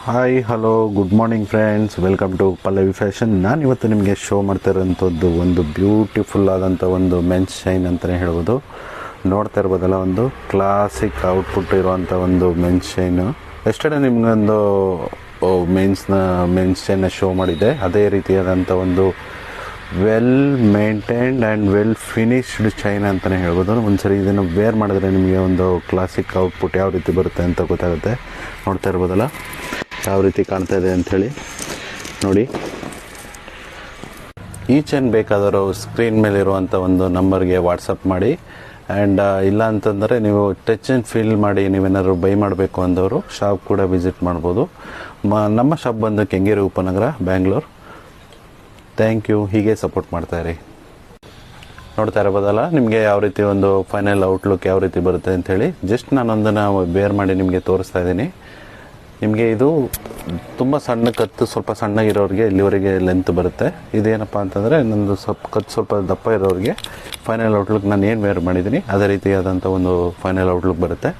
Hi hello good morning friends, welcome to Pallavi fashion. ನಾನು ಇವತ್ತು ನಿಮಗೆ ಶೋ ಮಾಡ್ತಾ ಇರೋಂಥದ್ದು ಒಂದು ಬ್ಯೂಟಿಫುಲ್ ಆದಂಥ ಒಂದು ಮೆನ್ಸ್ ಶೈನ್ ಅಂತಲೇ ಹೇಳ್ಬೋದು. ನೋಡ್ತಾ ಇರ್ಬೋದಲ್ಲ, ಒಂದು ಕ್ಲಾಸಿಕ್ ಔಟ್ಪುಟ್ ಇರುವಂಥ ಒಂದು ಮೆನ್ಸ್ ಶೈನು. ಎಸ್ಟರ್ಡೇ ನಿಮಗೊಂದು ಮೆನ್ಸ್ ಶೈನ್ನ ಶೋ ಮಾಡಿದ್ದೆ. ಅದೇ ರೀತಿಯಾದಂಥ ಒಂದು well maintained and well finished chain ಅಂತಲೇ ಹೇಳ್ಬೋದು. ಒಂದ್ಸರಿ ಇದನ್ನು ವೇರ್ ಮಾಡಿದ್ರೆ ನಿಮಗೆ ಒಂದು ಕ್ಲಾಸಿಕ್ ಔಟ್ಪುಟ್ ಯಾವ ರೀತಿ ಬರುತ್ತೆ ಅಂತ ಗೊತ್ತಾಗುತ್ತೆ. ನೋಡ್ತಾ ಇರ್ಬೋದಲ್ಲ ಯಾವ ರೀತಿ ಕಾಣ್ತಾ ಇದೆ ಅಂಥೇಳಿ ನೋಡಿ. ಈ ಚೈನ್ ಬೇಕಾದರೂ ಸ್ಕ್ರೀನ್ ಮೇಲಿರುವಂಥ ಒಂದು ನಂಬರ್ಗೆ ವಾಟ್ಸಪ್ ಮಾಡಿ. ಆ್ಯಂಡ್ ಇಲ್ಲ ಅಂತಂದರೆ ನೀವು ಟಚ್ ಆ್ಯಂಡ್ ಫೀಲ್ ಮಾಡಿ ನೀವೇನಾದ್ರು ಬೈ ಮಾಡಬೇಕು ಅಂದವರು ಶಾಪ್ ಕೂಡ ವಿಸಿಟ್ ಮಾಡ್ಬೋದು. ನಮ್ಮ ಶಾಪ್ ಬಂದು ಕೆಂಗೇರಿ ಉಪನಗರ, ಬ್ಯಾಂಗ್ಳೂರು. Thank you. ಹೀಗೆ ಸಪೋರ್ಟ್ ಮಾಡ್ತಾಯಿರಿ. ನೋಡ್ತಾ ಇರ್ಬೋದಲ್ಲ ನಿಮಗೆ ಯಾವ ರೀತಿ ಒಂದು ಫೈನಲ್ ಔಟ್ಲುಕ್ ಯಾವ ರೀತಿ ಬರುತ್ತೆ ಅಂಥೇಳಿ ಜಸ್ಟ್ ನಾನೊಂದನ್ನು ಬೇರ್ ಮಾಡಿ ನಿಮಗೆ ತೋರಿಸ್ತಾ ಇದ್ದೀನಿ. ನಿಮಗೆ ಇದು ತುಂಬ ಸಣ್ಣ ಕತ್ತು, ಸ್ವಲ್ಪ ಸಣ್ಣಗಿರೋರಿಗೆ ಇಲ್ಲಿವರೆಗೆ ಲೆಂತ್ ಬರುತ್ತೆ. ಇದೇನಪ್ಪ ಅಂತಂದರೆ ನಂದು ಸ್ವಲ್ಪ ದಪ್ಪ ಇರೋರಿಗೆ ಫೈನಲ್ ಔಟ್ಲುಕ್ ನಾನು ಏನು ವೇರ್ ಮಾಡಿದ್ದೀನಿ ಅದೇ ರೀತಿಯಾದಂಥ ಒಂದು ಫೈನಲ್ ಔಟ್ಲುಕ್ ಬರುತ್ತೆ.